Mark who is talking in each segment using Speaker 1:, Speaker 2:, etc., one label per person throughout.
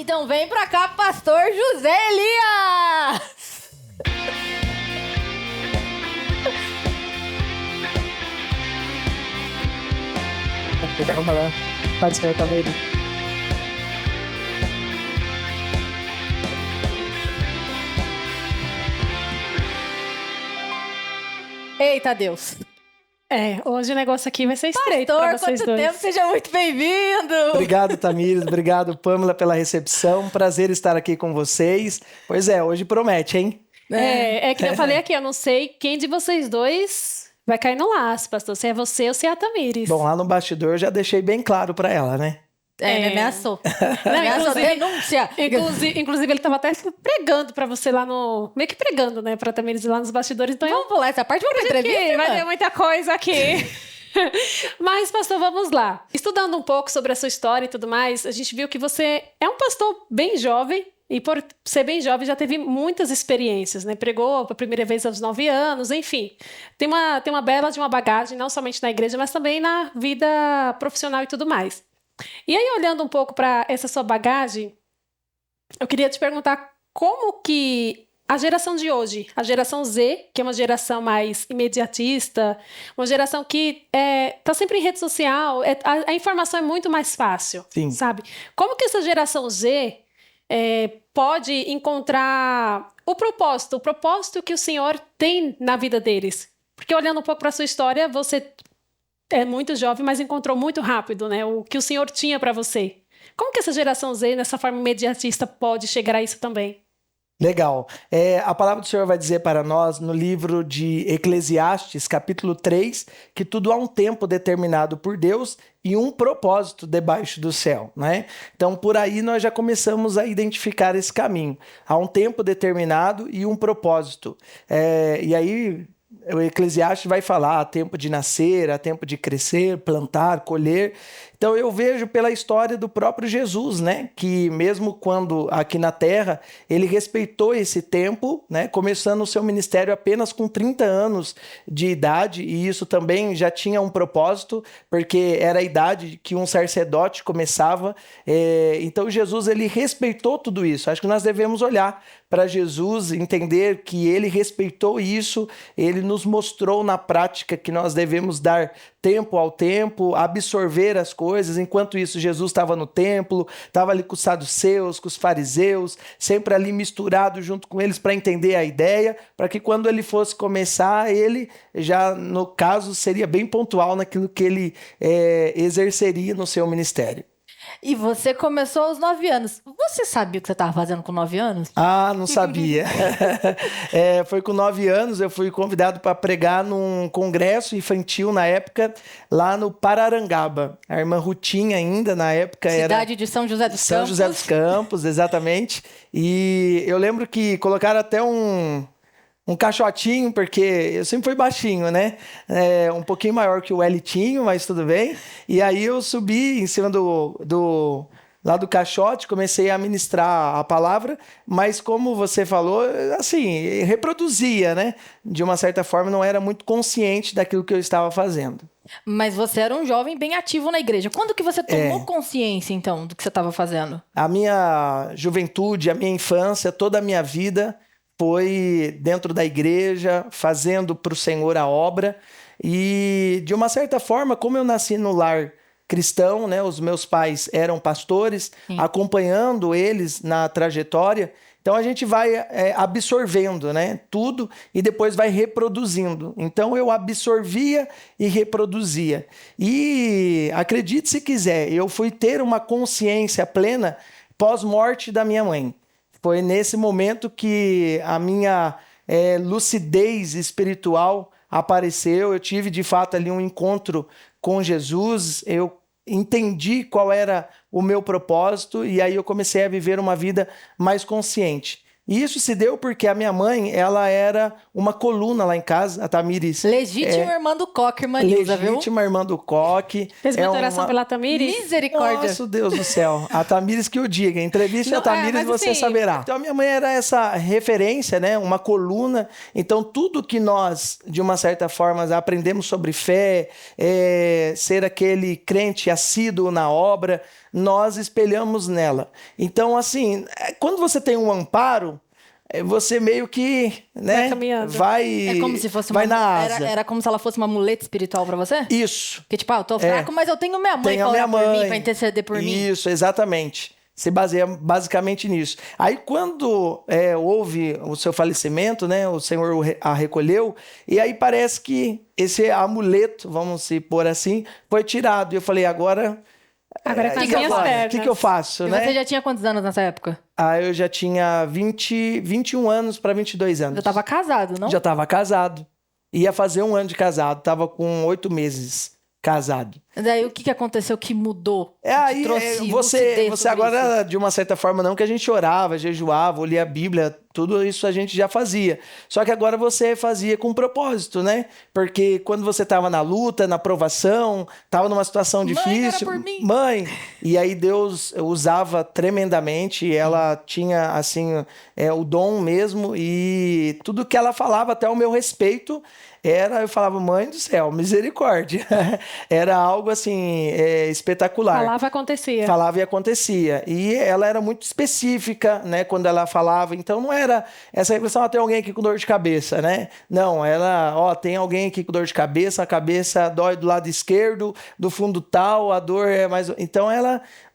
Speaker 1: Então vem pra cá, pastor José Elias!
Speaker 2: Pode ser, tá vendo?
Speaker 1: Eita Deus!
Speaker 2: Hoje o negócio aqui vai ser estreito
Speaker 1: Pastor,
Speaker 2: pra vocês
Speaker 1: quanto
Speaker 2: dois.
Speaker 1: tempo, seja muito bem-vindo!
Speaker 3: Obrigado, Tamires. Obrigado, Pâmela, pela recepção. Prazer estar aqui com vocês. Pois é, hoje promete, hein?
Speaker 2: É que eu falei aqui, eu não sei quem de vocês dois vai cair no laço, pastor. Se é você ou se é a Tamires.
Speaker 3: Bom, lá no bastidor eu já deixei bem claro para ela, né?
Speaker 1: Me ameaçou.
Speaker 2: Não,
Speaker 1: Ameaçou,
Speaker 2: inclusive-
Speaker 1: denúncia!
Speaker 2: Inclusive, ele tava até pregando pra você lá no... Meio que pregando, né? Pra Tamires lá nos bastidores. Então,
Speaker 1: Vamos pular essa parte, vamos pra entrevista,
Speaker 2: vai
Speaker 1: irmã?
Speaker 2: ter muita coisa aqui. Mas, pastor, vamos lá. Estudando um pouco sobre a sua história e tudo mais, a gente viu que você é um pastor bem jovem. E por ser bem jovem, já teve muitas experiências, né? Pregou a primeira vez aos 9 anos, enfim. Tem uma bela de uma bagagem, não somente na igreja, mas também na vida profissional e tudo mais. E aí, olhando um pouco para essa sua bagagem, eu queria te perguntar como que a geração de hoje, a geração Z, que é uma geração mais imediatista, uma geração que está sempre em rede social, a informação é muito mais fácil,
Speaker 3: Sim.
Speaker 2: sabe? Como que essa geração Z pode encontrar o propósito que o Senhor tem na vida deles? Porque olhando um pouco para a sua história, você é muito jovem, mas encontrou muito rápido, né, o que o Senhor tinha para você. Como que essa geração Z, nessa forma imediatista, pode chegar a isso também?
Speaker 3: Legal. A palavra do Senhor vai dizer para nós no livro de Eclesiastes, capítulo 3, que tudo há um tempo determinado por Deus e um propósito debaixo do céu, né? Então, por aí nós já começamos a identificar esse caminho. Há um tempo determinado e um propósito. E aí o Eclesiastes vai falar: há tempo de nascer, há tempo de crescer, plantar, colher. Então eu vejo pela história do próprio Jesus, né, que mesmo quando aqui na Terra, ele respeitou esse tempo, né, começando o seu ministério apenas com 30 anos de idade, e isso também já tinha um propósito, porque era a idade que um sacerdote começava. Então Jesus, ele respeitou tudo isso. Acho que nós devemos olhar para Jesus, entender que ele respeitou isso, ele nos mostrou na prática que nós devemos dar tempo ao tempo, absorver as coisas. Enquanto isso, Jesus estava no templo, estava ali com os saduceus, com os fariseus, sempre ali misturado junto com eles para entender a ideia, para que quando ele fosse começar, ele já, no caso, seria bem pontual naquilo que ele exerceria no seu ministério.
Speaker 1: E você começou aos 9 anos. Você sabia o que você estava fazendo com 9 anos?
Speaker 3: Ah, não sabia. Foi com 9 anos, eu fui convidado para pregar num congresso infantil na época, lá no Pararangaba. A irmã Rutinha ainda, na época,
Speaker 1: Cidade de São José dos
Speaker 3: São
Speaker 1: Campos.
Speaker 3: José dos Campos, exatamente. E eu lembro que colocaram até um caixotinho, porque eu sempre fui baixinho, né? Um pouquinho maior que o Elitinho, mas tudo bem. E aí eu subi em cima lá do caixote, comecei a ministrar a palavra, mas como você falou, assim, reproduzia, né? De uma certa forma, não era muito consciente daquilo que eu estava fazendo.
Speaker 1: Mas você era um jovem bem ativo na igreja. Quando que você tomou consciência, então, do que você estava fazendo?
Speaker 3: A minha juventude, a minha infância, toda a minha vida foi dentro da igreja, fazendo para o Senhor a obra. E, de uma certa forma, como eu nasci no lar cristão, né, os meus pais eram pastores, acompanhando eles na trajetória, então a gente vai absorvendo, né, tudo e depois vai reproduzindo. Então eu absorvia e reproduzia. E acredite se quiser, eu fui ter uma consciência plena pós-morte da minha mãe. Foi nesse momento que a minha lucidez espiritual apareceu. Eu tive, de fato, ali um encontro com Jesus. Eu entendi qual era o meu propósito e aí eu comecei a viver uma vida mais consciente. E isso se deu porque a minha mãe, ela era uma coluna lá em casa, a Tamires.
Speaker 1: Legítima irmã do Coque, irmã Nilza, viu?
Speaker 3: Legítima irmã do Coque.
Speaker 2: Fez muita oração pela Tamires?
Speaker 1: Misericórdia.
Speaker 3: Nossa, Deus do céu. A Tamires que o diga. Entreviste a Tamires,
Speaker 2: mas
Speaker 3: você
Speaker 2: assim,
Speaker 3: saberá. Então, a minha mãe era essa referência, né? Uma coluna. Então, tudo que nós, de uma certa forma, aprendemos sobre fé, ser aquele crente assíduo na obra, nós espelhamos nela. Então, assim, quando você tem um amparo, você meio que, né, vai
Speaker 1: É como se fosse
Speaker 3: vai na asa.
Speaker 1: Era como se ela fosse uma muleta espiritual pra você?
Speaker 3: Isso.
Speaker 1: Que tipo, eu tô fraco, mas eu tenho minha mãe pra orar por mim, pra interceder por mim.
Speaker 3: Isso, exatamente. Se baseia basicamente nisso. Aí, quando houve o seu falecimento, né, o Senhor a recolheu, e aí parece que esse amuleto, vamos se pôr assim, foi tirado. E eu falei, agora
Speaker 2: é com as minhas pernas.
Speaker 3: O que eu faço,
Speaker 1: E
Speaker 3: né?
Speaker 1: você já tinha quantos anos nessa época?
Speaker 3: Eu já tinha 21 anos para 22 anos.
Speaker 1: Já tava casado, não?
Speaker 3: Já estava casado. Ia fazer 1 ano de casado. Tava com 8 meses casado.
Speaker 1: Daí o que aconteceu que mudou?
Speaker 3: Aí
Speaker 1: trouxe
Speaker 3: você agora,
Speaker 1: isso?
Speaker 3: de uma certa forma, não que a gente orava, jejuava, ou lia a Bíblia, tudo isso a gente já fazia. Só que agora você fazia com propósito, né? Porque quando você estava na luta, na provação, estava numa situação difícil.
Speaker 1: Era por mim.
Speaker 3: Mãe! E aí Deus usava tremendamente, ela tinha, assim, o dom mesmo, e tudo que ela falava, até o meu respeito, eu falava, mãe do céu, misericórdia. Era algo assim, espetacular. Falava e acontecia. E ela era muito específica, né, quando ela falava. Então não era essa impressão, tem alguém aqui com dor de cabeça, né? Não, ela, tem alguém aqui com dor de cabeça, a cabeça dói do lado esquerdo, do fundo tal, a dor é mais... Então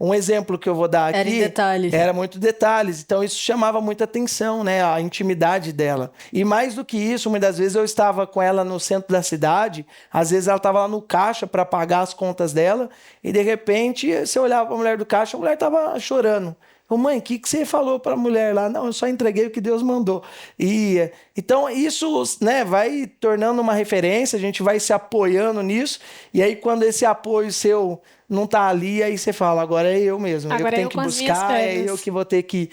Speaker 3: um exemplo que eu vou dar aqui...
Speaker 1: Era em detalhes.
Speaker 3: Era muito detalhes. Então isso chamava muita atenção, né, a intimidade dela. E mais do que isso, muitas vezes eu estava com ela no centro da cidade, às vezes ela estava lá no caixa para pagar as contas dela, e de repente você olhava para a mulher do caixa, a mulher estava chorando. Mãe, o que você falou para a mulher lá? Não, eu só entreguei o que Deus mandou. E então isso, né, vai tornando uma referência, a gente vai se apoiando nisso, e aí quando esse apoio seu não tá ali, aí você fala, agora é eu mesmo, eu que tenho que buscar, é eu que vou ter que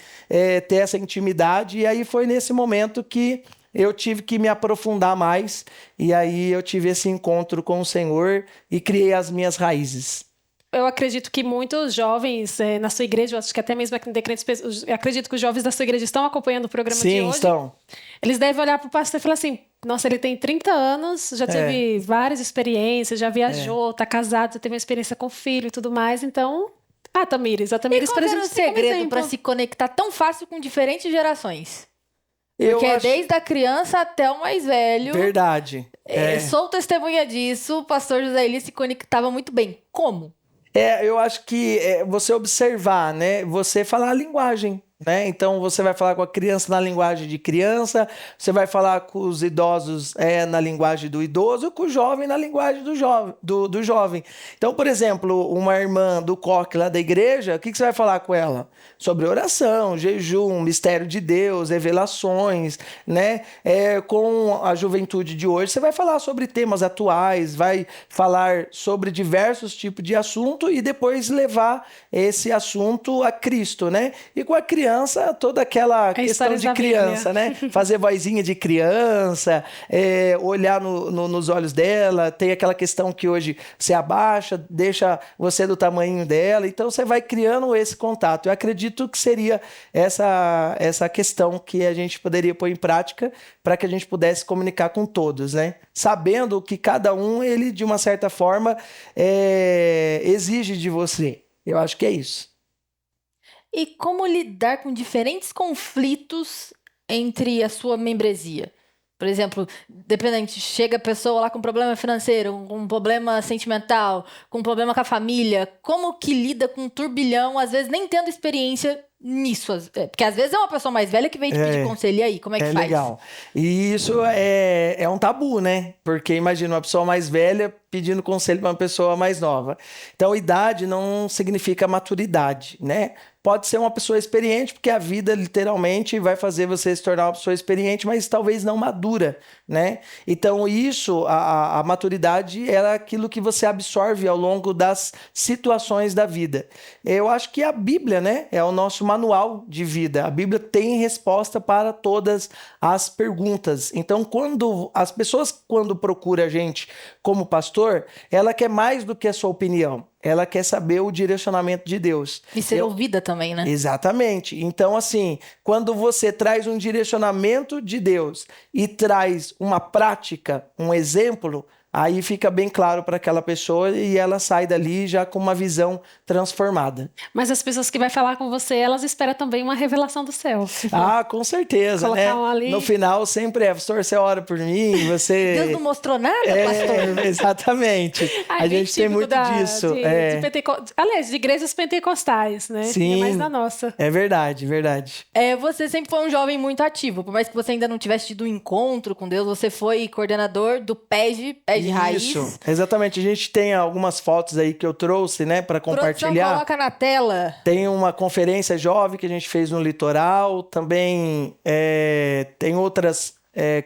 Speaker 3: ter essa intimidade. E aí foi nesse momento que eu tive que me aprofundar mais, e aí eu tive esse encontro com o Senhor e criei as minhas raízes.
Speaker 2: Eu acredito que muitos jovens na sua igreja, eu acho que até mesmo aqui no Decrentes, eu acredito que os jovens da sua igreja estão acompanhando o programa de hoje. Sim,
Speaker 3: estão.
Speaker 2: Eles devem olhar para o pastor e falar assim, nossa, ele tem 30 anos, já teve várias experiências, já viajou, tá casado, já teve uma experiência com filho e tudo mais, então... Tamires,
Speaker 1: E qual era o segredo para se conectar tão fácil com diferentes gerações? Porque desde a criança até o mais velho.
Speaker 3: Verdade.
Speaker 1: Sou testemunha disso, o pastor José Eli se conectava muito bem. Como?
Speaker 3: Eu acho que você observar, né? Você falar a linguagem, né? Então você vai falar com a criança na linguagem de criança, você vai falar com os idosos na linguagem do idoso, com o jovem na linguagem do jovem. Então, por exemplo, uma irmã do coque lá da igreja, o que você vai falar com ela? Sobre oração, jejum, mistério de Deus, revelações, né? Com a juventude de hoje, você vai falar sobre temas atuais, vai falar sobre diversos tipos de assunto e depois levar esse assunto a Cristo, né? E com a criança, toda aquela questão de criança, né? Fazer vozinha de criança, olhar nos olhos dela, tem aquela questão que hoje você abaixa, deixa você do tamanho dela, então você vai criando esse contato. Eu acredito que seria essa questão que a gente poderia pôr em prática para que a gente pudesse comunicar com todos, né? Sabendo que cada um, ele de uma certa forma, exige de você. Eu acho que é isso.
Speaker 1: E como lidar com diferentes conflitos entre a sua membresia? Por exemplo, dependente, chega a pessoa lá com problema financeiro, com problema sentimental, com problema com a família. Como que lida com um turbilhão, às vezes nem tendo experiência nisso? Porque às vezes é uma pessoa mais velha que vem te pedir conselho, e aí, como é que faz?
Speaker 3: Legal. E isso é um tabu, né? Porque imagina uma pessoa mais velha pedindo conselho para uma pessoa mais nova. Então, idade não significa maturidade, né? Pode ser uma pessoa experiente, porque a vida literalmente vai fazer você se tornar uma pessoa experiente, mas talvez não madura, né? Então isso, a maturidade é aquilo que você absorve ao longo das situações da vida. Eu acho que a Bíblia, né, é o nosso manual de vida. A Bíblia tem resposta para todas as perguntas. Então, quando as pessoas procuram a gente como pastor, ela quer mais do que a sua opinião. Ela quer saber o direcionamento de Deus.
Speaker 1: E ser ouvida também, né?
Speaker 3: Exatamente. Então, assim, quando você traz um direcionamento de Deus e traz uma prática, um exemplo, aí fica bem claro para aquela pessoa e ela sai dali já com uma visão transformada.
Speaker 2: Mas as pessoas que vai falar com você, elas esperam também uma revelação do céu.
Speaker 3: Ah, com certeza, né?
Speaker 2: Colocar um ali.
Speaker 3: No final sempre pastor, você ora por mim, você...
Speaker 1: Deus não mostrou nada, pastor?
Speaker 3: Exatamente.
Speaker 2: Ai,
Speaker 3: A
Speaker 2: bem
Speaker 3: gente tem
Speaker 2: típico
Speaker 3: muito disso.
Speaker 2: Aliás, de igrejas pentecostais, né?
Speaker 3: Sim.
Speaker 2: É mais da nossa.
Speaker 3: É verdade, verdade.
Speaker 1: Você sempre foi um jovem muito ativo. Por mais que você ainda não tivesse tido um encontro com Deus, você foi coordenador do PEG Raiz.
Speaker 3: Isso, exatamente. A gente tem algumas fotos aí que eu trouxe, né, para
Speaker 1: Produção,
Speaker 3: compartilhar.
Speaker 1: coloca na tela.
Speaker 3: Tem uma conferência jovem que a gente fez no litoral. Também tem outras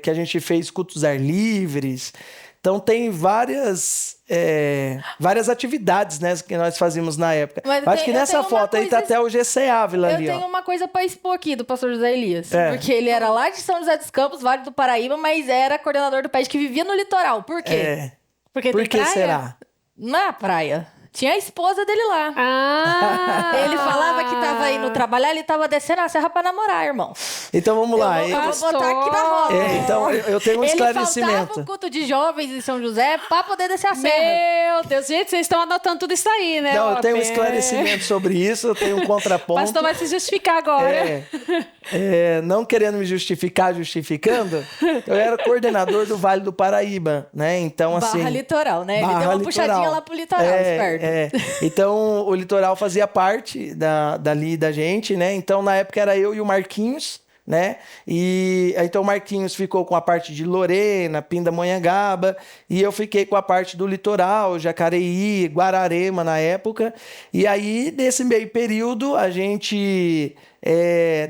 Speaker 3: que a gente fez cultos ar livres. Então tem várias atividades, né, que nós fazíamos na época.
Speaker 1: Mas
Speaker 3: Acho que nessa foto aí tá até o GC Ávila
Speaker 1: Eu
Speaker 3: ali,
Speaker 1: tenho
Speaker 3: ó.
Speaker 1: uma coisa pra expor aqui do pastor José Elias.
Speaker 3: É.
Speaker 1: Porque ele era lá de São José dos Campos, Vale do Paraíba, mas era coordenador do PEG que vivia no litoral. Por quê?
Speaker 2: Porque
Speaker 3: Por
Speaker 2: tem
Speaker 3: que
Speaker 2: praia?
Speaker 3: será?
Speaker 1: Na praia. Tinha a esposa dele lá.
Speaker 2: Ah!
Speaker 1: Ele falava que tava indo trabalhar, ele tava descendo a serra pra namorar, irmão.
Speaker 3: Então vamos lá.
Speaker 1: Eu vou botar aqui na roda.
Speaker 3: Então eu tenho um
Speaker 1: Ele
Speaker 3: esclarecimento.
Speaker 1: faltava o culto de jovens em São José pra poder descer a serra.
Speaker 2: Meu Deus, gente, vocês estão anotando tudo isso aí, né?
Speaker 3: Não, eu tenho um
Speaker 2: Open?
Speaker 3: esclarecimento sobre isso, eu tenho um
Speaker 2: O
Speaker 3: contraponto.
Speaker 2: pastor vai se justificar agora.
Speaker 3: Não querendo me justificando, eu era coordenador do Vale do Paraíba, né? Então, assim...
Speaker 1: Barra litoral, né? Ele
Speaker 3: Barra
Speaker 1: deu uma
Speaker 3: litoral.
Speaker 1: puxadinha lá pro litoral, esperto.
Speaker 3: Então, o litoral fazia parte dali da gente, né? Então, na época, era eu e o Marquinhos, né? E então o Marquinhos ficou com a parte de Lorena, Pindamonhangaba, e eu fiquei com a parte do litoral, Jacareí, Guararema na época. E aí, nesse meio período, a gente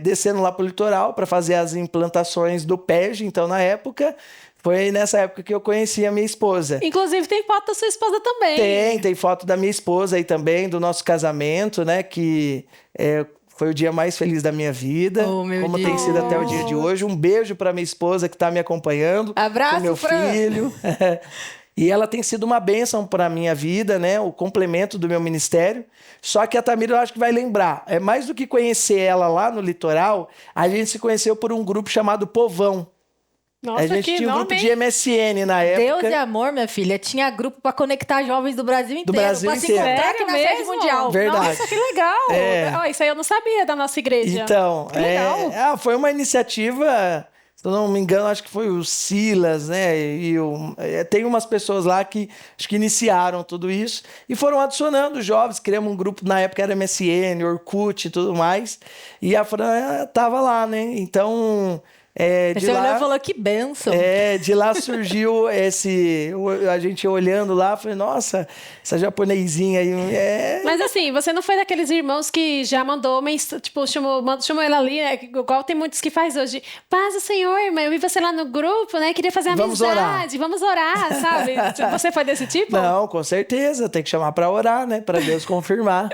Speaker 3: descendo lá pro litoral para fazer as implantações do PEG. Então, na época, foi nessa época que eu conheci a minha esposa.
Speaker 2: Inclusive, tem foto da sua esposa também.
Speaker 3: Tem foto da minha esposa aí também, do nosso casamento, né? Que foi o dia mais feliz da minha vida, como tem sido até o dia de hoje. Um beijo para minha esposa que está me acompanhando.
Speaker 1: Abraço,
Speaker 3: com meu
Speaker 1: Fran.
Speaker 3: filho. E ela tem sido uma bênção para a minha vida, né? O complemento do meu ministério. Só que a Tamira, eu acho que vai lembrar. É mais do que conhecer ela lá no litoral, a gente se conheceu por um grupo chamado Povão.
Speaker 2: Nossa,
Speaker 3: A gente
Speaker 2: que
Speaker 3: tinha um
Speaker 2: nome,
Speaker 3: grupo
Speaker 2: hein?
Speaker 3: de MSN na época.
Speaker 1: Deus e amor, minha filha. Tinha grupo pra conectar jovens do Brasil inteiro.
Speaker 3: Brasil
Speaker 1: pra se
Speaker 3: inteiro.
Speaker 1: encontrar aqui
Speaker 2: Sério
Speaker 1: na sede
Speaker 2: mesmo?
Speaker 1: mundial.
Speaker 3: Verdade.
Speaker 2: Nossa, que legal. Ó, isso aí eu não sabia da nossa igreja.
Speaker 3: Então,
Speaker 2: Que legal.
Speaker 3: foi uma iniciativa, se eu não me engano, acho que foi o Silas, né? Tem umas pessoas lá que acho que iniciaram tudo isso e foram adicionando jovens. Criamos um grupo, na época era MSN, Orkut e tudo mais. E a Fran tava lá, né? Então... de
Speaker 1: Você olhou
Speaker 3: lá,
Speaker 1: e falou, que bênção.
Speaker 3: de lá surgiu a gente olhando lá, falei, nossa, essa japonesinha aí,
Speaker 2: Mas assim, você não foi daqueles irmãos que já mandou, tipo, chamou ela ali, né? Igual tem muitos que faz hoje. Paz do Senhor, irmã, eu vi você lá no grupo, né? Queria fazer
Speaker 3: Vamos
Speaker 2: amizade, vamos orar, sabe? Você foi desse tipo?
Speaker 3: Não, com certeza, tem que chamar para orar, né? Para Deus confirmar.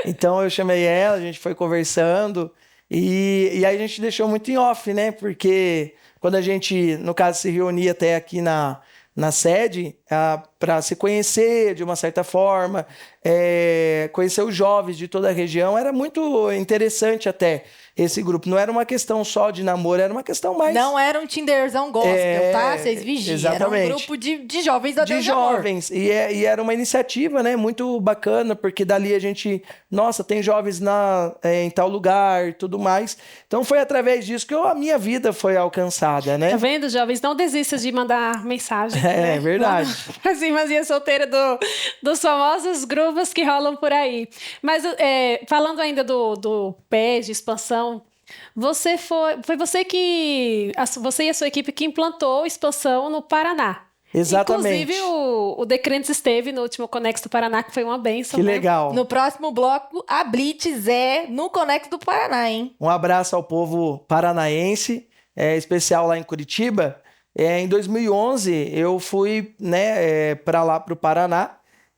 Speaker 3: Então eu chamei ela, a gente foi conversando e aí a gente deixou muito em off, né? Porque quando a gente, no caso, se reunia até aqui na sede para se conhecer de uma certa forma, conhecer os jovens de toda a região, era muito interessante até esse grupo. Não era uma questão só de namoro, era uma questão mais...
Speaker 1: Não era um Tinderzão gospel, tá? Vocês vigiam.
Speaker 3: Exatamente.
Speaker 1: Era um grupo de jovens da Deus
Speaker 3: de jovens. E era uma iniciativa, né? Muito bacana, porque dali a gente... Nossa, tem jovens em tal lugar e tudo mais. Então foi através disso que a minha vida foi alcançada, né?
Speaker 2: Tá vendo, jovens? Não desista de mandar mensagem.
Speaker 3: É verdade.
Speaker 2: As irmãzinhas solteiras dos famosos grupos que rolam por aí. Mas falando ainda do PEG, de expansão, foi você que... Você e a sua equipe que implantou expansão no Paraná.
Speaker 3: Exatamente.
Speaker 2: Inclusive, o Decrentes esteve no último Conexo do Paraná, que foi uma bênção.
Speaker 3: Que
Speaker 2: né?
Speaker 3: legal.
Speaker 1: No próximo bloco, a Blitz no Conexo do Paraná, hein?
Speaker 3: Um abraço ao povo paranaense, especial lá em Curitiba. Em 2011, eu fui para lá, para o Paraná.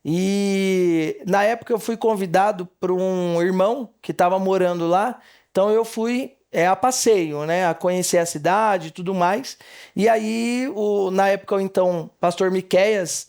Speaker 3: E na época eu fui convidado por um irmão que estava morando lá. Então eu fui a passeio, né? A conhecer a cidade e tudo mais. E aí, na época, então, pastor Miqueias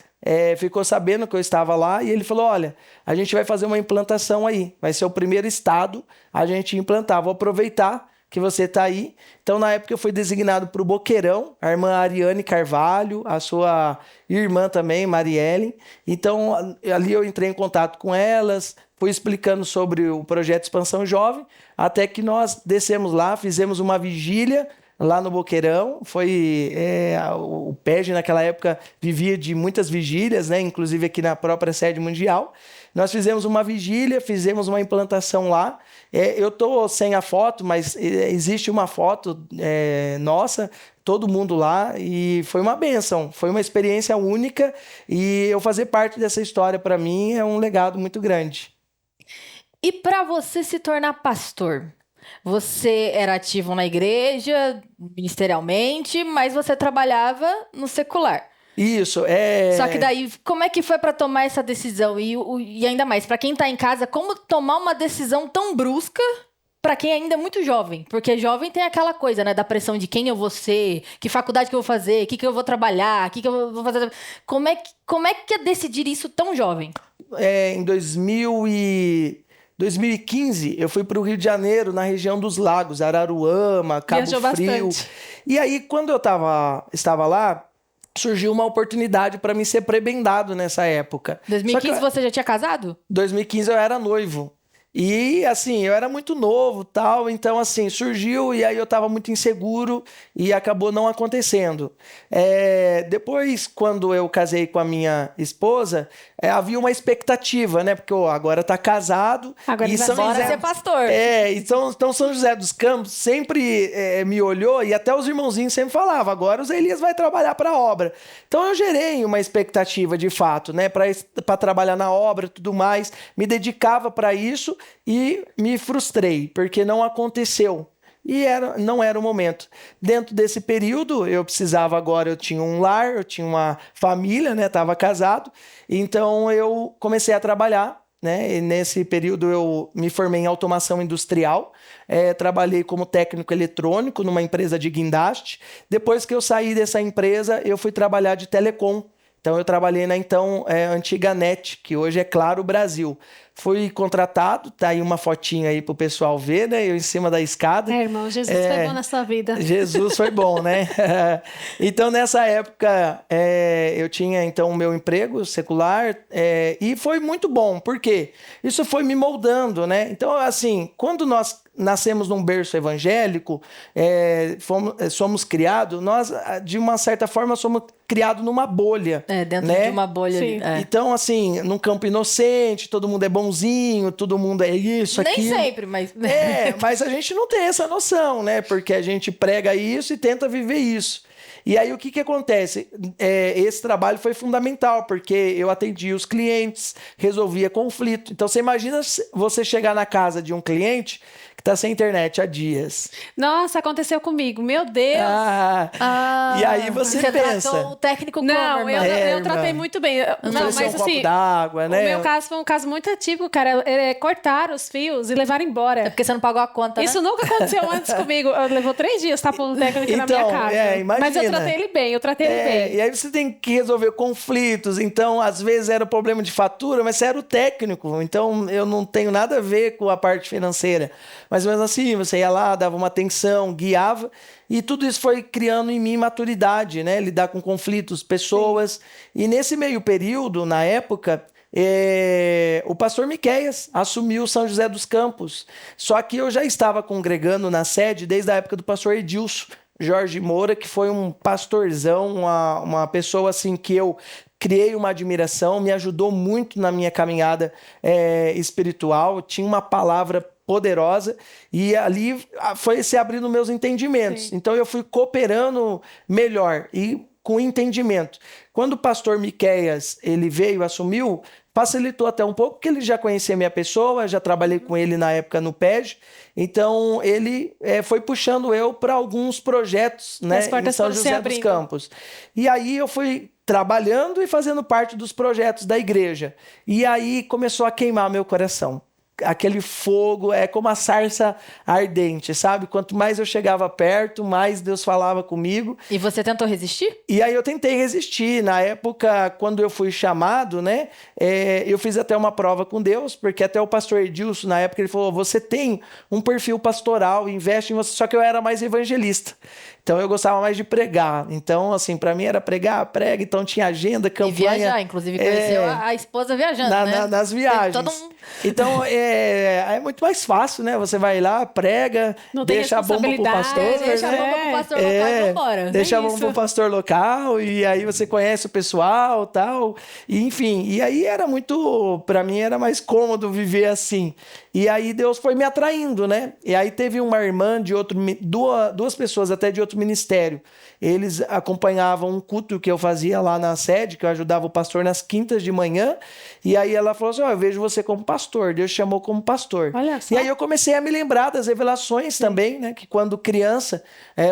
Speaker 3: ficou sabendo que eu estava lá e ele falou, olha, a gente vai fazer uma implantação aí. Vai ser o primeiro estado a gente implantar. Vou aproveitar que você está aí. Então, na época, eu fui designado para o Boqueirão, a irmã Ariane Carvalho, a sua irmã também, Marielle. Então, ali eu entrei em contato com elas, fui explicando sobre o projeto Expansão Jovem, até que nós descemos lá, fizemos uma vigília lá no Boqueirão. O PEG naquela época vivia de muitas vigílias, né? Inclusive aqui na própria sede mundial. Nós fizemos uma vigília, fizemos uma implantação lá. Eu estou sem a foto, mas existe uma foto nossa, todo mundo lá, e foi uma bênção, foi uma experiência única, e eu fazer parte dessa história, para mim, é um legado muito grande.
Speaker 1: E para você se tornar pastor? Você era ativo na igreja, ministerialmente, mas você trabalhava no secular.
Speaker 3: Isso,
Speaker 1: Só que daí, como é que foi para tomar essa decisão? E ainda mais, para quem tá em casa, como tomar uma decisão tão brusca para quem ainda é muito jovem? Porque jovem tem aquela coisa, né, da pressão de quem eu vou ser, que faculdade que eu vou fazer, o que eu vou trabalhar, o que eu vou fazer. Como é que é decidir isso tão jovem?
Speaker 3: Em 2015, eu fui para o Rio de Janeiro, na região dos lagos, Araruama, Cabo
Speaker 2: Viajou
Speaker 3: Frio.
Speaker 2: bastante.
Speaker 3: E aí, quando eu estava lá, surgiu uma oportunidade para mim ser prebendado nessa época.
Speaker 1: 2015 você já tinha casado?
Speaker 3: 2015 eu era noivo. E, assim, eu era muito novo, tal, então, assim, surgiu e aí eu estava muito inseguro e acabou não acontecendo. Depois, quando eu casei com a minha esposa, havia uma expectativa, né? Porque agora tá casado.
Speaker 2: Agora
Speaker 3: e
Speaker 2: ele vai
Speaker 3: São
Speaker 1: Bora
Speaker 3: José...
Speaker 1: ser pastor.
Speaker 3: Então São José dos Campos sempre me olhou, e até os irmãozinhos sempre falavam, agora o Zé Elias vai trabalhar para a obra. Então eu gerei uma expectativa de fato, né? Para trabalhar na obra e tudo mais, me dedicava para isso. E me frustrei, porque não aconteceu. E não era o momento. Dentro desse período, eu tinha um lar, eu tinha uma família, né? Estava casado. Então, eu comecei a trabalhar, né? E nesse período, eu me formei em automação industrial. Trabalhei como técnico eletrônico numa empresa de guindaste. Depois que eu saí dessa empresa, eu fui trabalhar de telecom. Então, eu trabalhei na antiga NET, que hoje é Claro Brasil. Fui contratado, tá aí uma fotinha aí pro pessoal ver, né? Eu em cima da escada.
Speaker 2: Irmão, Jesus foi bom na sua vida.
Speaker 3: Jesus foi bom, né? Então, nessa época, eu tinha, então, o meu emprego secular, e foi muito bom. Por quê? Isso foi me moldando, né? Então, assim, quando nós nascemos num berço evangélico, somos criados, nós, de uma certa forma, somos criados numa bolha.
Speaker 1: Dentro
Speaker 3: né?
Speaker 1: de uma bolha.
Speaker 2: Sim.
Speaker 1: Ali.
Speaker 3: Então, assim, num campo inocente, todo mundo é bonzinho, todo mundo é isso,
Speaker 1: Nem
Speaker 3: aquilo.
Speaker 1: sempre, mas...
Speaker 3: Mas a gente não tem essa noção, né? Porque a gente prega isso e tenta viver isso. E aí, o que acontece? Esse trabalho foi fundamental, porque eu atendia os clientes, resolvia conflito. Então, você imagina você chegar na casa de um cliente que está sem internet há dias.
Speaker 2: Nossa, aconteceu comigo. Meu Deus.
Speaker 3: E aí você pensa...
Speaker 1: tratou o técnico como,
Speaker 2: Não,
Speaker 1: irmão?
Speaker 2: eu tratei
Speaker 3: irmã.
Speaker 2: muito bem. Não,
Speaker 3: Oferecer
Speaker 2: mas
Speaker 3: um copo
Speaker 2: assim,
Speaker 3: d'água, né?
Speaker 2: o meu caso foi um caso muito antigo, cara. Cortaram os fios e levaram embora.
Speaker 1: É porque você não pagou a conta, né?
Speaker 2: Isso nunca aconteceu antes comigo. Levou 3 dias, tá pondo técnico aqui na minha casa.
Speaker 3: imagina.
Speaker 2: Mas eu tratei ele bem,
Speaker 3: E aí você tem que resolver conflitos. Então, às vezes era problema de fatura, mas você era o técnico. Então, eu não tenho nada a ver com a parte financeira. Mas mesmo assim, você ia lá, dava uma atenção, guiava. E tudo isso foi criando em mim maturidade, né? Lidar com conflitos, pessoas. Sim. E nesse meio período, na época... o pastor Miqueias assumiu São José dos Campos. Só que eu já estava congregando na sede desde a época do pastor Edilson Jorge Moura, que foi um pastorzão, uma pessoa assim que eu criei uma admiração, me ajudou muito na minha caminhada espiritual, tinha uma palavra poderosa, e ali foi se abrindo meus entendimentos. Sim. Então eu fui cooperando melhor e com entendimento. Quando o pastor Miqueias ele veio, assumiu, facilitou até um pouco, porque ele já conhecia a minha pessoa, já trabalhei com ele na época no PEG, então ele foi puxando eu para alguns projetos, né, em São José dos Campos. E aí eu fui trabalhando e fazendo parte dos projetos da igreja. E aí começou a queimar meu coração. aquele fogo, é como a sarça ardente, sabe? Quanto mais eu chegava perto, mais Deus falava comigo.
Speaker 1: E você tentou resistir?
Speaker 3: E aí eu tentei resistir. Na época, quando eu fui chamado, né? Eu fiz até uma prova com Deus, porque até o pastor Edilson, na época, ele falou, você tem um perfil pastoral, investe em você. Só que eu era mais evangelista. Então eu gostava mais de pregar. Então, assim, para mim era pregar, prega. Então tinha agenda, campanha.
Speaker 1: E viajar, inclusive conheceu a esposa viajando, né?
Speaker 3: Nas viagens.
Speaker 1: Todo um...
Speaker 3: Então é muito mais fácil, né? Você vai lá, prega,
Speaker 2: não tem
Speaker 3: deixa a bomba pro pastor.
Speaker 1: Deixa a bomba pro pastor local e vambora.
Speaker 3: Deixa a bomba pro pastor local e aí você conhece o pessoal e tal. E, enfim, e aí era muito... Para mim era mais cômodo viver assim. E aí Deus foi me atraindo, né? E aí teve uma irmã de outro... Duas pessoas até de outro ministério. Eles acompanhavam um culto que eu fazia lá na sede, que eu ajudava o pastor nas quintas de manhã. E aí ela falou assim, eu vejo você como pastor. Deus chamou como pastor.
Speaker 2: Olha só.
Speaker 3: E aí eu comecei a me lembrar das revelações também, né? Que quando criança,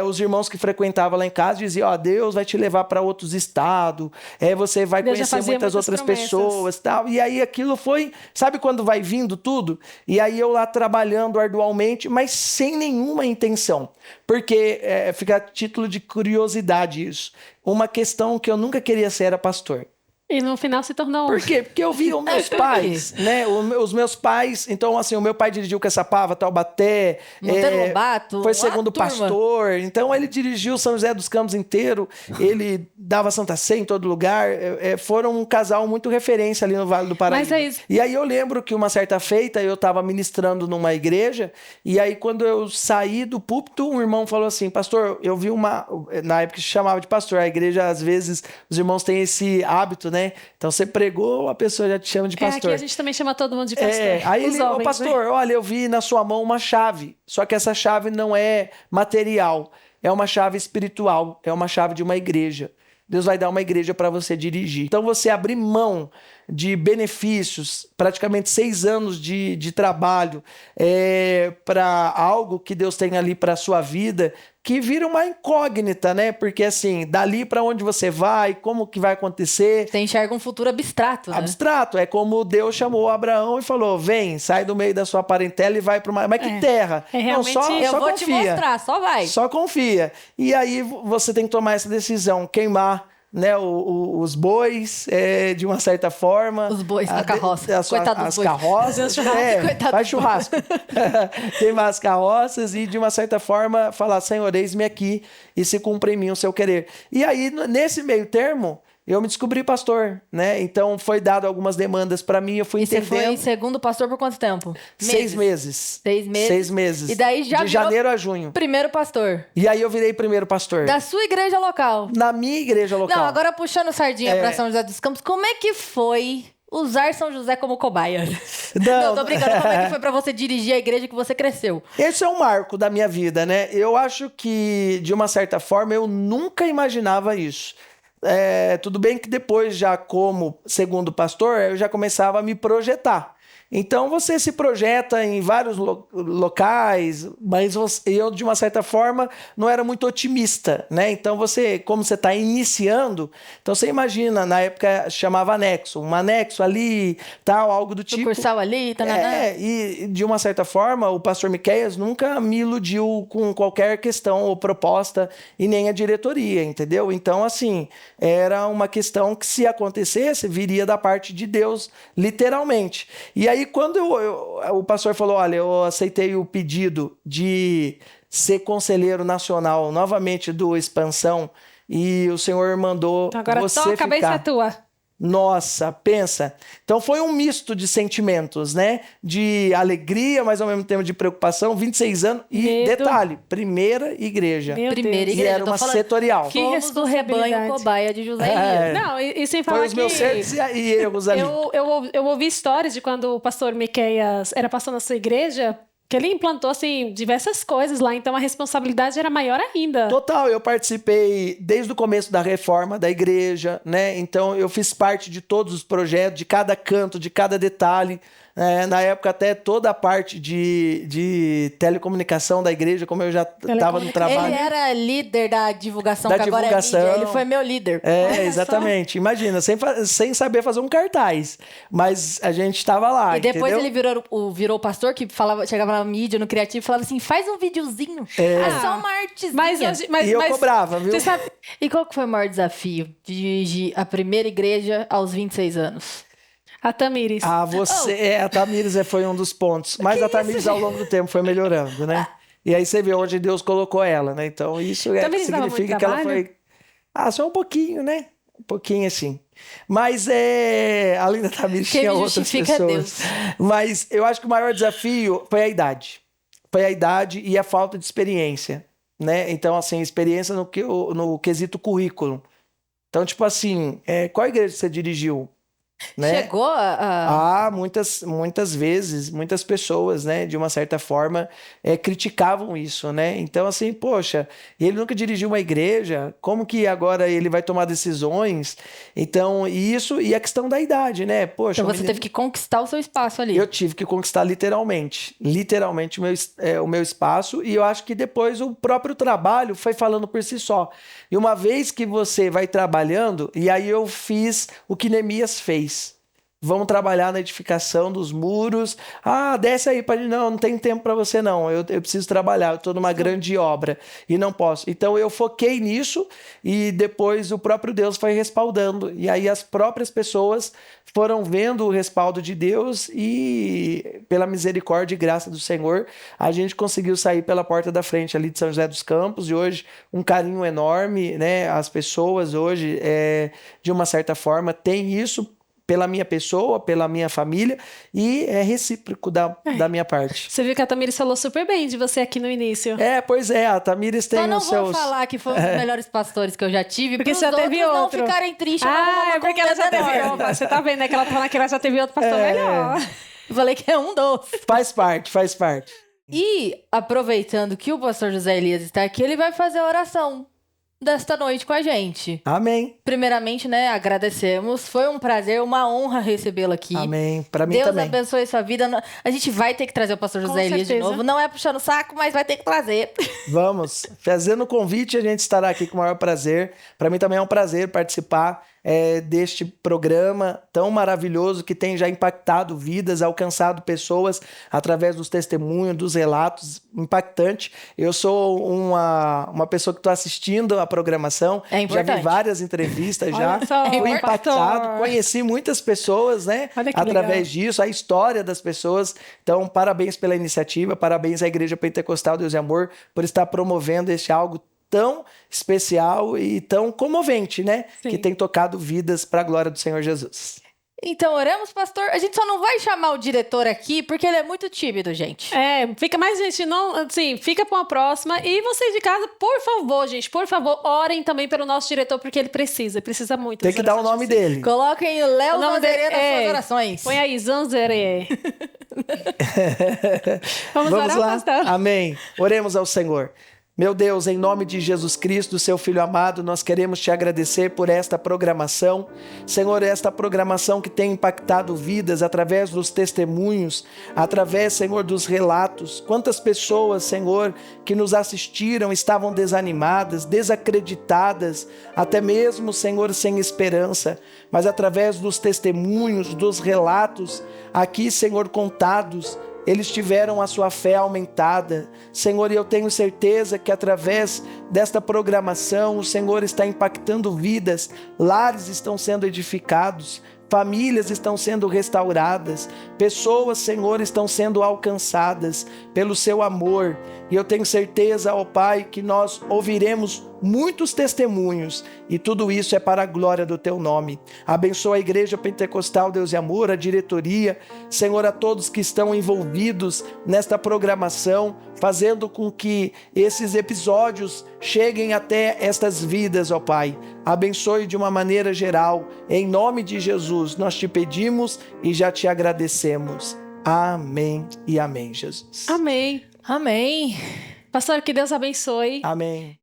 Speaker 3: os irmãos que frequentavam lá em casa diziam, Deus vai te levar para outros estados, você vai
Speaker 2: Deus
Speaker 3: conhecer muitas outras pessoas e tal. E aí aquilo foi, sabe quando vai vindo tudo? E aí eu lá trabalhando arduamente, mas sem nenhuma intenção. Porque fica a título de curiosidade isso. Uma questão que eu nunca queria ser era pastor.
Speaker 2: E no final se tornou...
Speaker 3: Por quê? Porque eu via os meus pais, né? Os meus pais... Então, assim, o meu pai dirigiu Caçapava, Taubaté...
Speaker 1: Monteiro Lobato,
Speaker 3: foi segundo pastor. Então, ele dirigiu São José dos Campos inteiro. Ele dava Santa Ceia em todo lugar. Foram um casal muito referência ali no Vale do Paraíba.
Speaker 2: Mas é isso.
Speaker 3: E aí eu lembro que uma certa feita eu estava ministrando numa igreja e aí quando eu saí do púlpito, um irmão falou assim, pastor, eu vi uma... Na época se chamava de pastor. A igreja, às vezes, os irmãos têm esse hábito, né? Então você pregou, a pessoa já te chama de pastor.
Speaker 2: Aqui a gente também chama todo mundo de pastor.
Speaker 3: Aí ele,
Speaker 2: homens,
Speaker 3: pastor,
Speaker 2: né?
Speaker 3: olha, eu vi na sua mão uma chave, só que essa chave não é material, é uma chave espiritual, é uma chave de uma igreja. Deus vai dar uma igreja para você dirigir. Então você abrir mão de benefícios, praticamente 6 anos de trabalho, para algo que Deus tem ali para a sua vida, que vira uma incógnita, né? Porque assim, dali para onde você vai, como que vai acontecer...
Speaker 1: Você enxerga um futuro abstrato, né?
Speaker 3: Abstrato, é como Deus chamou Abraão e falou, vem, sai do meio da sua parentela e vai para uma... Mas que terra?
Speaker 2: Realmente,
Speaker 3: não,
Speaker 1: eu
Speaker 3: só
Speaker 1: vou
Speaker 3: confia.
Speaker 1: te mostrar, só vai.
Speaker 3: Só confia. E aí você tem que tomar essa decisão, queimar, né, os bois, de uma certa forma.
Speaker 1: Os bois na carroça. Coitado dos
Speaker 3: as
Speaker 1: bois.
Speaker 3: carroças. Faz churrasco. Queimar as carroças e, de uma certa forma, falar, Senhor, eis-me aqui e se cumpra em mim o seu querer. E aí, nesse meio termo, eu me descobri pastor, né? Então, foi dado algumas demandas para mim, eu fui entendendo.
Speaker 1: E você foi segundo pastor por quanto tempo?
Speaker 3: 6 meses.
Speaker 1: 6 meses?
Speaker 3: 6 meses.
Speaker 1: E daí já
Speaker 3: de janeiro a junho.
Speaker 1: Primeiro pastor.
Speaker 3: E aí eu virei primeiro pastor.
Speaker 1: Da sua igreja local.
Speaker 3: Na minha igreja local.
Speaker 1: Não, agora puxando sardinha pra São José dos Campos, como é que foi usar São José como cobaia? Não, tô brincando. Como é que foi pra você dirigir a igreja que você cresceu?
Speaker 3: Esse é um marco da minha vida, né? Eu acho que, de uma certa forma, eu nunca imaginava isso. Tudo bem que depois, já como segundo pastor, eu já começava a me projetar. Então você se projeta em vários locais, mas eu, de uma certa forma, não era muito otimista, né? Então como você está iniciando, então você imagina, na época chamava anexo, um anexo ali, tal, algo do tipo.
Speaker 1: Sucursal ali,
Speaker 3: E de uma certa forma, o pastor Miqueias nunca me iludiu com qualquer questão ou proposta e nem a diretoria, entendeu? Então, assim, era uma questão que, se acontecesse, viria da parte de Deus, literalmente. E aí, quando o pastor falou, olha, eu aceitei o pedido de ser conselheiro nacional novamente do Expansão e o senhor mandou
Speaker 2: então agora
Speaker 3: você
Speaker 2: toca a cabeça
Speaker 3: ficar.
Speaker 2: tua.
Speaker 3: Nossa, pensa. Então foi um misto de sentimentos, né? De alegria, mas ao mesmo tempo de preocupação, 26 anos. E detalhe, primeira igreja.
Speaker 1: Primeira
Speaker 3: E
Speaker 1: igreja.
Speaker 3: era uma setorial.
Speaker 2: Que
Speaker 1: Fomos do rebanho cobaia de José Elias.
Speaker 2: Não, e sem falar
Speaker 3: Foi os meus certos e erros ali.
Speaker 2: Eu ouvi histórias de quando o pastor Miqueias era pastor na sua igreja, que ele implantou, assim, diversas coisas lá, então a responsabilidade era maior ainda.
Speaker 3: Total, eu participei desde o começo da reforma da igreja, né? Então eu fiz parte de todos os projetos, de cada canto, de cada detalhe. Na época, até toda a parte de telecomunicação da igreja, como eu já estava no trabalho.
Speaker 1: Ele era líder da divulgação,
Speaker 3: Da
Speaker 1: que agora
Speaker 3: divulgação.
Speaker 1: é mídia. Ele foi meu líder.
Speaker 3: Exatamente. Imagina, sem saber fazer um cartaz. Mas a gente estava lá,
Speaker 1: E depois
Speaker 3: entendeu?
Speaker 1: ele virou o pastor que chegava na mídia, no criativo, e falava assim, faz um videozinho. É só uma artezinha.
Speaker 3: E eu cobrava, viu?
Speaker 2: Você sabe,
Speaker 1: E qual que foi o maior desafio de dirigir a primeira igreja aos 26 anos?
Speaker 2: a Tamires.
Speaker 3: A Tamires foi um dos pontos. Mas a Tamires, ao longo do tempo, foi melhorando, né? E aí você vê onde Deus colocou ela, né? Então, isso
Speaker 2: Tamires dava muito
Speaker 3: significa que ela
Speaker 2: trabalho?
Speaker 3: foi... só um pouquinho, né? Um pouquinho, assim. Mas, além da Tamires,
Speaker 1: Quem
Speaker 3: tinha
Speaker 1: me
Speaker 3: outras
Speaker 1: justifica é
Speaker 3: pessoas. Mas eu acho que o maior desafio foi a idade. Foi a idade e a falta de experiência, né? Então, assim, experiência no quesito currículo. Então, tipo assim, qual igreja você dirigiu? Né?
Speaker 1: Chegou a...
Speaker 3: Muitas vezes, muitas pessoas, né, de uma certa forma, criticavam isso, né? Então, assim, poxa, ele nunca dirigiu uma igreja, como que agora ele vai tomar decisões? Então, isso e a questão da idade, né? Poxa,
Speaker 1: Então você teve que conquistar o seu espaço ali.
Speaker 3: eu tive que conquistar literalmente o meu espaço, e eu acho que depois o próprio trabalho foi falando por si só. E uma vez que você vai trabalhando, e aí eu fiz o que Neemias fez. Vamos trabalhar na edificação dos muros. Desce aí, não tem tempo para você não. Eu preciso trabalhar, eu estou numa grande obra e não posso. Então eu foquei nisso e depois o próprio Deus foi respaldando. E aí as próprias pessoas foram vendo o respaldo de Deus e pela misericórdia e graça do Senhor, a gente conseguiu sair pela porta da frente ali de São José dos Campos, e hoje um carinho enorme, né? As pessoas hoje, de uma certa forma, têm isso pela minha pessoa, pela minha família, e é recíproco da minha parte.
Speaker 2: Você viu que a Tamires falou super bem de você aqui no início.
Speaker 3: Pois é, a Tamires tem
Speaker 1: Só não
Speaker 3: os
Speaker 1: vou
Speaker 3: seus...
Speaker 1: falar que foi um dos melhores pastores que eu já tive,
Speaker 2: Porque
Speaker 1: pros
Speaker 2: você já teve
Speaker 1: outros
Speaker 2: outro.
Speaker 1: não ficarem tristes. Eu vou arrumar uma
Speaker 2: Porque ela já teve
Speaker 1: contenda
Speaker 2: outro.
Speaker 1: nova.
Speaker 2: Você tá vendo, né? Que ela tá falando que ela já teve outro pastor melhor.
Speaker 1: Eu falei que é um dos.
Speaker 3: Faz parte.
Speaker 1: E, aproveitando que o pastor José Elias está aqui, ele vai fazer a oração desta noite com a gente.
Speaker 3: Amém.
Speaker 1: Primeiramente, né, agradecemos. Foi um prazer, uma honra recebê-lo aqui.
Speaker 3: Amém. Para mim
Speaker 1: Deus
Speaker 3: também.
Speaker 1: abençoe sua vida. A gente vai ter que trazer o pastor José Elias de
Speaker 2: certeza.
Speaker 1: novo. Não é puxando o saco, mas vai ter que trazer.
Speaker 3: Vamos. Fazendo o convite, a gente estará aqui com o maior prazer. Para mim também é um prazer participar deste programa tão maravilhoso que tem já impactado vidas, alcançado pessoas através dos testemunhos, dos relatos. Impactante. Eu sou uma pessoa que estou assistindo a programação.
Speaker 1: É importante.
Speaker 3: Já vi várias entrevistas já.
Speaker 2: Olha só,
Speaker 3: Fui
Speaker 2: pastor.
Speaker 3: impactado. Conheci muitas pessoas, né?
Speaker 2: Olha que
Speaker 3: Através
Speaker 2: legal.
Speaker 3: disso, a história das pessoas. Então, parabéns pela iniciativa, parabéns à Igreja Pentecostal Deus e Amor por estar promovendo este algo tão especial e tão comovente, né?
Speaker 2: Sim.
Speaker 3: Que tem tocado vidas para a glória do Senhor Jesus.
Speaker 1: Então, oramos, pastor. A gente só não vai chamar o diretor aqui, porque ele é muito tímido, gente.
Speaker 2: Fica mais, gente, não, assim, fica para uma próxima. E vocês de casa, por favor, gente, por favor, orem também pelo nosso diretor, porque ele precisa muito.
Speaker 3: Tem que dar o nome dele.
Speaker 1: Coloquem o Léo
Speaker 2: O nome
Speaker 1: Zanzerê
Speaker 2: dele
Speaker 1: nas suas orações.
Speaker 2: Põe aí, Zanzerê. Vamos
Speaker 3: Vamos
Speaker 2: orar,
Speaker 3: lá?
Speaker 2: pastor?
Speaker 3: Amém. Oremos ao Senhor. Meu Deus, em nome de Jesus Cristo, seu Filho amado, nós queremos te agradecer por esta programação. Senhor, esta programação que tem impactado vidas através dos testemunhos, através, Senhor, dos relatos. Quantas pessoas, Senhor, que nos assistiram estavam desanimadas, desacreditadas, até mesmo, Senhor, sem esperança. Mas através dos testemunhos, dos relatos, aqui, Senhor, contados, eles tiveram a sua fé aumentada. Senhor, e eu tenho certeza que através desta programação o Senhor está impactando vidas, lares estão sendo edificados, famílias estão sendo restauradas, pessoas, Senhor, estão sendo alcançadas pelo seu amor. E eu tenho certeza, ó Pai, que nós ouviremos muitos testemunhos, e tudo isso é para a glória do teu nome. Abençoa a Igreja Pentecostal Deus e Amor, a diretoria, Senhor, a todos que estão envolvidos nesta programação, fazendo com que esses episódios cheguem até estas vidas, ó Pai. Abençoe de uma maneira geral, em nome de Jesus, nós te pedimos e já te agradecemos. Amém e amém, Jesus.
Speaker 2: Amém.
Speaker 1: Amém.
Speaker 2: Pastor, que Deus abençoe.
Speaker 3: Amém.